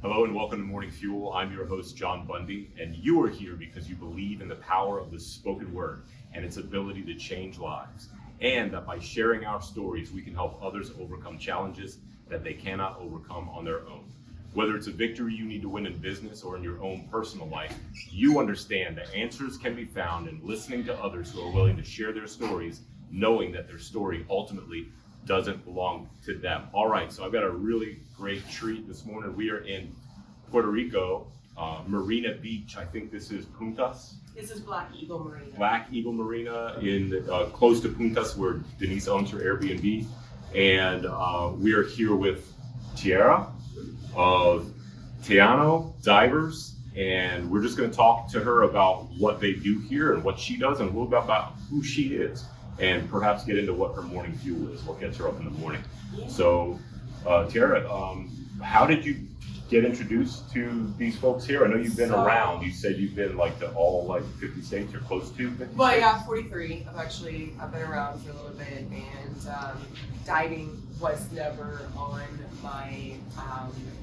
Hello and welcome to Morning Fuel. I'm your host, John Bundy, and you are here because you believe in the power of the spoken word and its ability to change lives, and that by sharing our stories, we can help others overcome challenges that they cannot overcome on their own. Whether it's a victory you need to win in business or in your own personal life, you understand that answers can be found in listening to others who are willing to share their stories, knowing that their story ultimately doesn't belong to them. All right, so I've got a really great treat this morning. We are in Puerto Rico, Marina Beach. I think this is Puntas. This is Black Eagle Marina. Black Eagle Marina in close to Puntas, where Denise owns her Airbnb. And we are here with Tierra of Taino Divers. And we're just going to talk to her about what they do here and what she does and a little bit about who she is. And perhaps get into what her morning fuel is, what gets her up in the morning. Yeah. So, Tierra, how did you get introduced to these folks here? I know you've been around. You said you've been to all 50 states or close to 50 Well, states? yeah, 43. I've been around for a little bit, and diving was never on my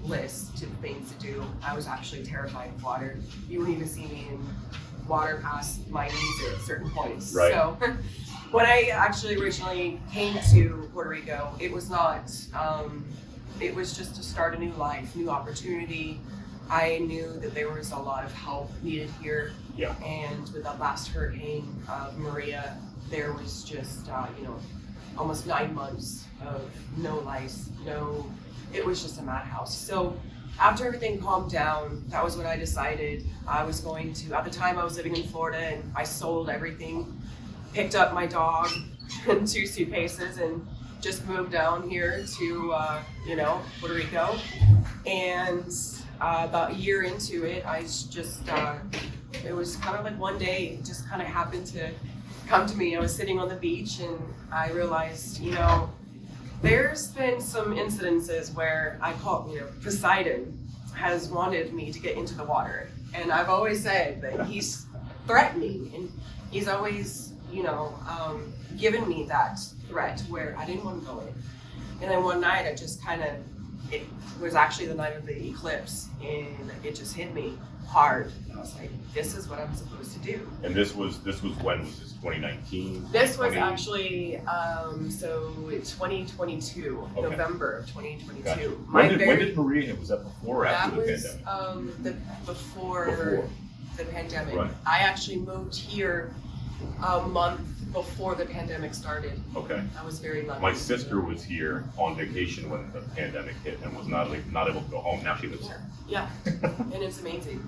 list of things to do. I was actually terrified of water. You wouldn't even see me in water past my knees at certain points. Right. So when I actually originally came to Puerto Rico, it was not, it was just to start a new life, new opportunity. I knew that there was a lot of help needed here. Yeah. And with the last hurricane of Maria, there was just, almost 9 months of no lice, it was just a madhouse. So after everything calmed down, that was when I decided I was going to, at the time I was living in Florida and I sold everything, picked up my dog and 2 suitcases and just moved down here to, Puerto Rico. And about a year into it, I just, it was kind of like one day, it just kind of happened to come to me. I was sitting on the beach and I realized, there's been some incidences where I call, Poseidon has wanted me to get into the water. And I've always said that he's threatening and he's always, given me that threat where I didn't want to go in. And then one night I just it was actually the night of the eclipse and it just hit me hard. And I was like, this is what I'm supposed to do. And this was when was this? 2019? This was actually 2022, okay. November of 2022. Gotcha. When did Maria hit? Was that before or after the pandemic? That was before the pandemic. Right. I actually moved here a month before the pandemic started. Okay. I was very lucky. My sister was here on vacation when the pandemic hit and was not able to go home. Now she lives here. Yeah, and it's amazing.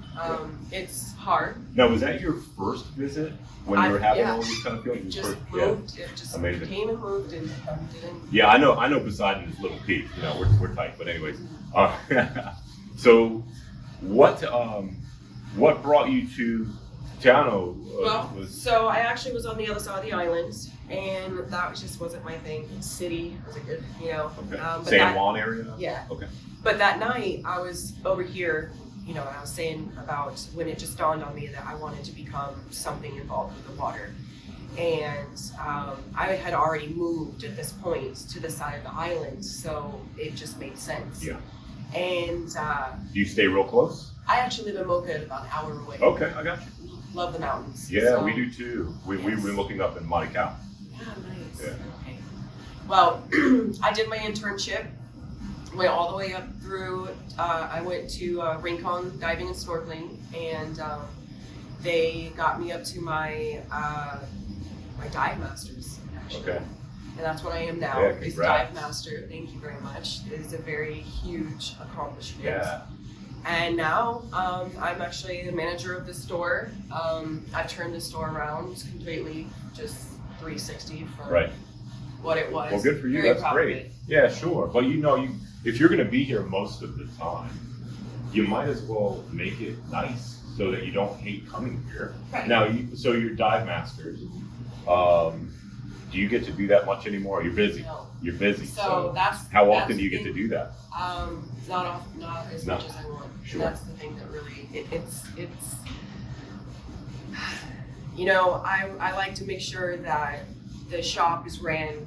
It's hard. Now, was that your first visit when you were having all these kind of feelings? Just moved. Yeah. It just amazing. Came and moved and didn't. Yeah, I know Poseidon is Little Peak. We're tight. But anyways, so what brought you to Taino? So I actually was on the other side of the island, and that just wasn't my thing. City was a good, Okay. But San Juan area? Yeah. Okay. But that night I was over here, and I was saying about when it just dawned on me that I wanted to become something involved with the water. And I had already moved at this point to the side of the island, so it just made sense. Yeah. And do you stay real close? I actually live in Mocha, about an hour away. Okay, I got you. Love the mountains. Yeah, so, we do too. We've been looking up in Monte Cal. Yeah, nice. Yeah. Okay. Well, I did my internship, went all the way up through, I went to Rincon diving and snorkeling, and they got me up to my dive masters, actually. Okay. And that's what I am now, is dive master. Thank you very much. It is a very huge accomplishment. Yeah. And now I'm actually the manager of the store. I've turned the store around completely, just 360 from what it was. Well, good for you. That's great. Yeah, sure. But if you're going to be here most of the time, you might as well make it nice so that you don't hate coming here. Right. Now, so you're dive masters. Do you get to do that much anymore? You're busy. No. You're busy. So that's how often do you get to do that? Not as much as I want. Sure. And that's the thing that really it's. I like to make sure that the shop is ran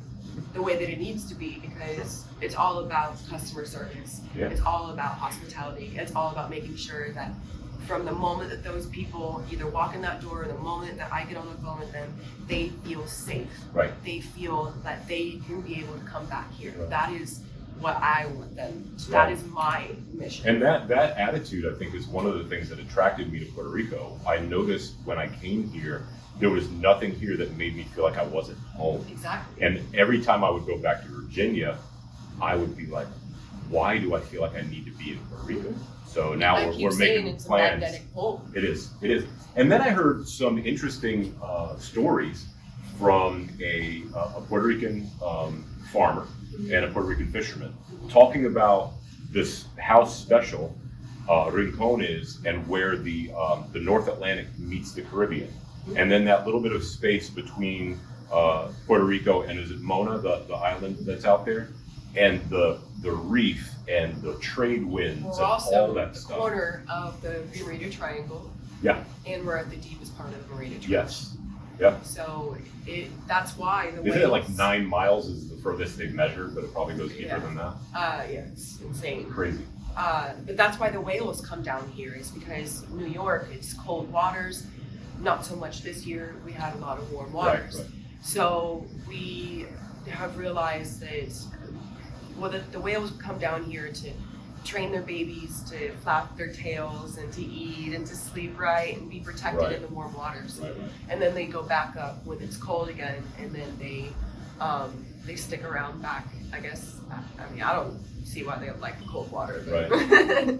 the way that it needs to be, because it's all about customer service. Yeah. It's all about hospitality. It's all about making sure that from the moment that those people either walk in that door or the moment that I get on the phone with them, they feel safe. Right. They feel that they can be able to come back here. Right. That is what I want them to. Right. That is my mission. And that attitude, I think, is one of the things that attracted me to Puerto Rico. I noticed when I came here, there was nothing here that made me feel like I wasn't home. Exactly. And every time I would go back to Virginia, I would be like, why do I feel like I need to be in Puerto Rico? So now we're making it's plans. A magnetic pull. It is. And then I heard some interesting stories from a Puerto Rican farmer and a Puerto Rican fisherman talking about this how special Rincon is and where the North Atlantic meets the Caribbean. And then that little bit of space between Puerto Rico and, is it Mona, the island that's out there, and the reef and the trade winds We're and also all that at the stuff. corner of the Bermuda Triangle, Yeah. and we're at the deepest part of the Bermuda Triangle. Yes. Yep. So that's why the Isn't it like whales- 9 miles is the furthest they've measured, but it probably goes deeper Yeah. than that? Yeah, it's insane. Crazy. But that's why the whales come down here, is because New York, it's cold waters. Not so much this year. We had a lot of warm waters. Right. So we have realized that, well, the whales come down here to train their babies to flap their tails and to eat and to sleep right and be protected Right. in the warm waters. Right. And then they go back up when it's cold again, and then they stick around back. I guess. I mean, I don't see why they like the cold water. But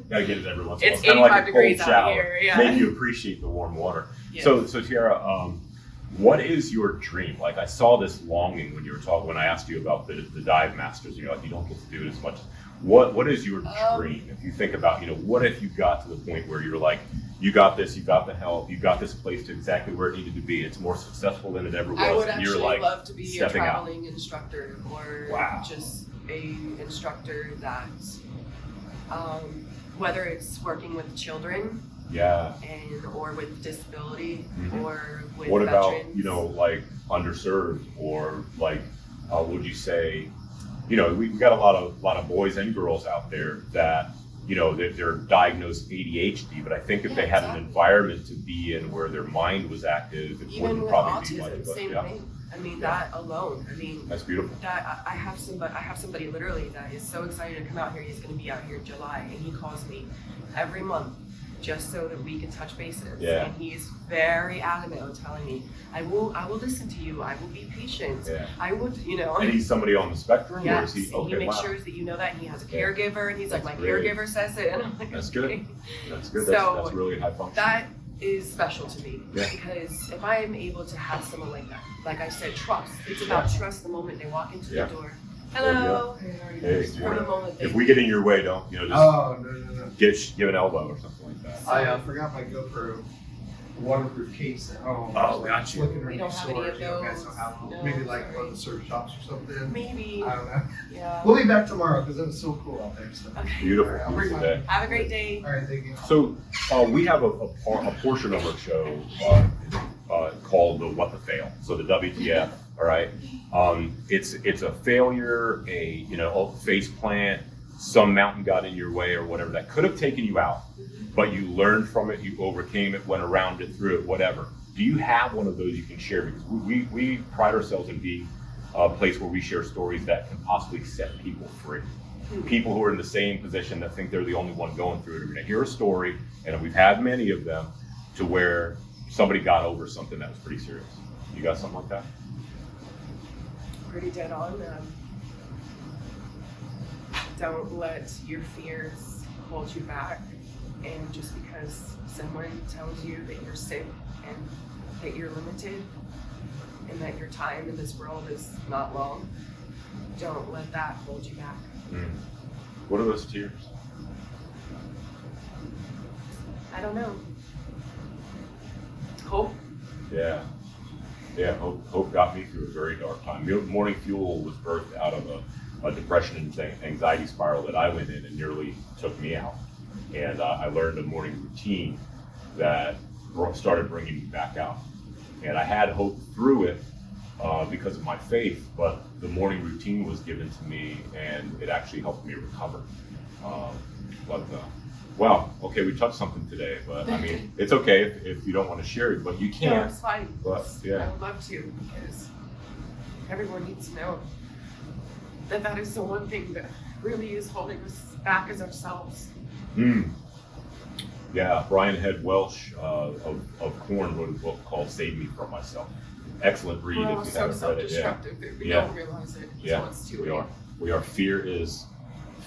Gotta get it every once in a while. It's Kinda like a 85 degrees cold out shower. here, yeah. Make you appreciate the warm water. Yeah. So Tierra, what is your dream? Like, I saw this longing when you were talking, when I asked you about the dive masters, and you're like, you don't get to do it as much. What is your dream? If you think about, what if you got to the point where you're like, you got this, you got the help, you got this place to exactly where it needed to be. It's more successful than it ever was. I would and you're actually like love to be a stepping out. traveling instructor, or Wow. just a instructor that, whether it's working with children Yeah. or with disability Mhm. or with What about, veterans. like underserved, or like, would you say, we've got a lot of boys and girls out there that, they're diagnosed ADHD, but I think if Yeah, they had an exactly. environment to be in where their mind was active, it Even wouldn't with probably be much. autism, But same yeah, thing. I mean, Yeah. that alone. I mean, that's beautiful. that I have somebody literally that is so excited to come out here. He's going to be out here in July, and he calls me every month just so that we can touch bases. Yeah. And he is very adamant on telling me, I will listen to you. I will be patient. Yeah. I would, And he's somebody on the spectrum, or Yes, is he? and Okay, he makes wow. sure that you know that, and he has a Yeah. caregiver, and he's like, my That's great. caregiver says it, and I'm like, That's okay. good. That's good. So, That's really high function. That is special to me, Yeah. because if I am able to have someone like that, like I said, trust. It's about trust the moment they walk into Yeah. the door. Hello. Hey, From the moment they if we get in your way, don't just Oh, no. give an elbow or something like that. I forgot my GoPro waterproof case at home. Oh, So got you. Looking We in don't the have any of stores, you guys those. don't have them. No, Maybe like sorry. one of the surf shops or something. Maybe. I don't know. Yeah. We'll be back tomorrow because it was so cool out there. So. Okay. Beautiful, All right, I'll bring beautiful day. mine. Have a great day. All right, thank you. So we have a portion of our show called the What the Fail. So the WTF. All right. It's a failure, a face plant, some mountain got in your way or whatever that could have taken you out, but you learned from it, you overcame it, went around it, through it, whatever. Do you have one of those you can share? Because we pride ourselves in being a place where we share stories that can possibly set people free. People who are in the same position that think they're the only one going through it are going to hear a story, and we've had many of them, to where somebody got over something that was pretty serious. You got something like that? Pretty dead on. Don't let your fears hold you back. And just because someone tells you that you're sick and that you're limited and that your time in this world is not long, don't let that hold you back. What are those tears? I don't know. Hope. Yeah. Hope got me through a very dark time. Morning Fuel was birthed out of a depression and anxiety spiral that I went in and nearly took me out. And I learned a morning routine that started bringing me back out. And I had hope through it, because of my faith, but the morning routine was given to me, and it actually helped me recover. Well, okay, we touched something today, but I mean, it's okay if you don't want to share it, but you can. No, it's fine. But yeah, I would love to, because everyone needs to know that is the one thing that really is holding us back as ourselves. Yeah, Brian Head Welsh of Korn wrote a book called "Save Me from Myself." Excellent read We're if all you so haven't read it. self-destructive that we Yeah. don't realize it. Yeah, So it's too we late. are. We are.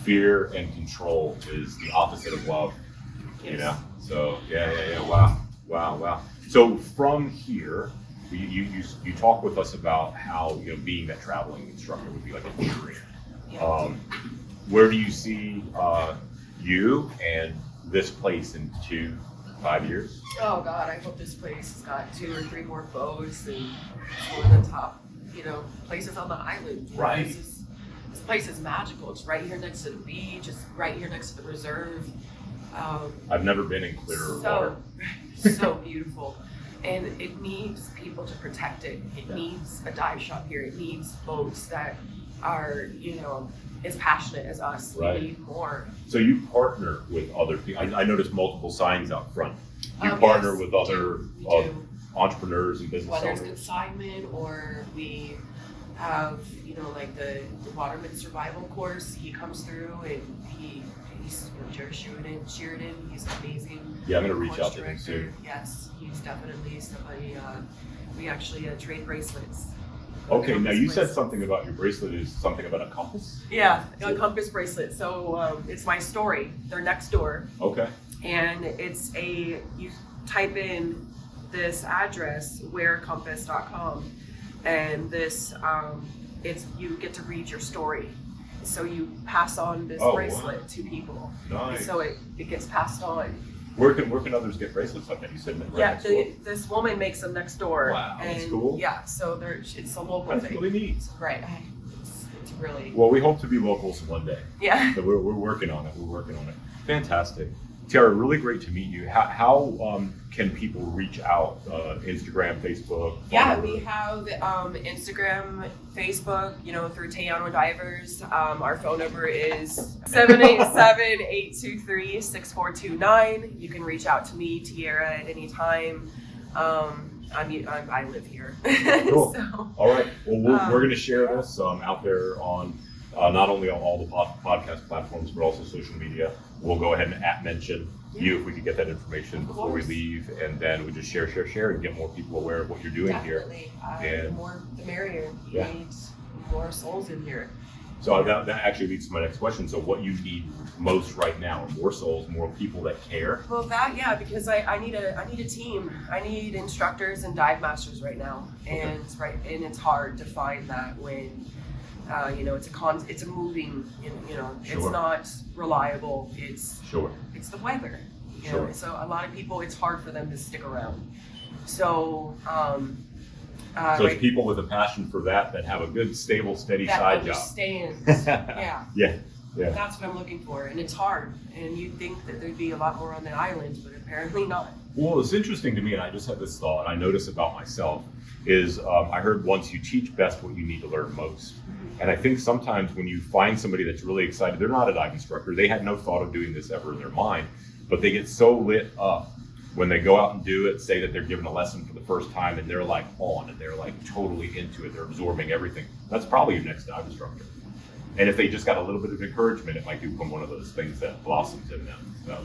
Fear and control is the opposite of love. Yes. You know. So yeah. Wow. So from here, you talk with us about how being that traveling instructor would be like a dream. Yeah. Where do you see you and this place in 5 years? Oh God, I hope this place has got 2 or 3 more boats and it's one of the top, places on the island. Right. This place is magical. It's right here next to the beach. It's right here next to the reserve. I've never been in clearer water. So beautiful. And it needs people to protect it. It needs a dive shop here. It needs boats that are, as passionate as us. Right. We need more. So you partner with other people. I noticed multiple signs out front. You Yes, partner with other we do. entrepreneurs and business Whether it's owners. consignment or we have, like the Waterman Survival course. He comes through and he's Jerry Sheridan. He's amazing. Yeah, I'm gonna reach course out to him director. soon. Yes, he's definitely somebody. We actually trade bracelets. Okay, now you said Bracelets. something about your bracelet is something about a compass. Yeah, a compass bracelet. So it's my story. They're next door. Okay. And you type in this address, wherecompass.com, and this you get to read your story. So you pass on this bracelet to people. Nice. So it gets passed on. Where can others get bracelets like that? You said right next door. This woman makes them next door. Wow, and that's cool. Yeah, so it's a local That's thing. really neat. Right. It's really. Well, we hope to be locals one day. Yeah. So we're working on it. Fantastic. Tierra, really great to meet you. How can people reach out? Instagram, Facebook? Yeah, phone we number? have Instagram, Facebook, through Taino Divers. Our phone number is 787-823-6429. You can reach out to me, Tierra, at any time. I live here. Cool. So, All right. Well, we're going to share this out there on not only on all the podcast platforms, but also social media. We'll go ahead and mention you if we could get that information before we leave, and then we just share, and get more people aware of what you're doing definitely. here. The more, the merrier. You Yeah. need more souls in here. So that actually leads to my next question. So what you need most right now are more souls, more people that care. Well, because I need a team. I need instructors and dive masters right now, and it's hard to find that when it's a moving. Sure. It's not reliable. It's the weather. Sure. So a lot of people, it's hard for them to stick around. So. So it's people with a passion for that have a good, stable, steady that side job. understands. Yeah. Yeah. That's what I'm looking for, and it's hard. And you'd think that there'd be a lot more on the island, but apparently not. Well, it's interesting to me, and I just had this thought I noticed about myself, is I heard once you teach best what you need to learn most. And I think sometimes when you find somebody that's really excited, they're not a dive instructor, they had no thought of doing this ever in their mind, but they get so lit up when they go out and do it, say that they're given a lesson for the first time, and they're like on, and they're like totally into it, they're absorbing everything. That's probably your next dive instructor. And if they just got a little bit of encouragement, it might become one of those things that blossoms in them. So,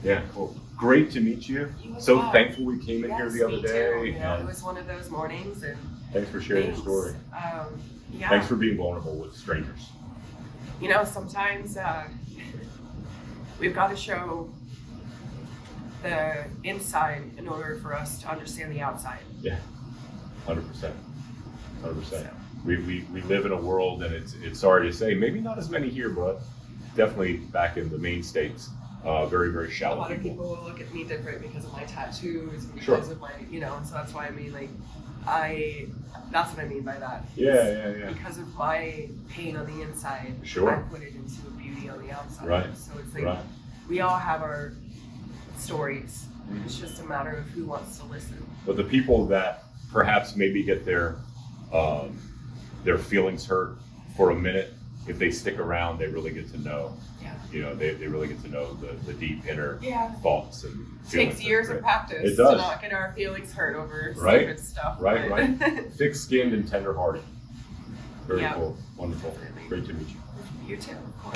yeah, cool. Great to meet you. So thankful we came in here the other day. It was one of those mornings, and thanks for sharing your story. Thanks for being vulnerable with strangers. Sometimes we've got to show the inside in order for us to understand the outside. Yeah, 100%. We live in a world, and it's sorry to say, maybe not as many here, but definitely back in the main states, very, very shallow. A lot of people will look at me different because of my tattoos, Sure. of my, so that's why that's what I mean by that. Yeah. Because of my pain on the inside, Sure. I put it into a beauty on the outside. Right. So it's like we all have our stories. It's just a matter of who wants to listen. But the people that perhaps maybe get their their feelings hurt for a minute. If they stick around, they really get to know. Yeah. You know, they really get to know the deep inner Yeah. thoughts and It feelings. takes years of practice It does. to not get our feelings hurt over Right. stupid stuff. Right, but- right. Thick-skinned and tender-hearted. Very Yeah. cool. Wonderful. Definitely. Great to meet you. You too, of course.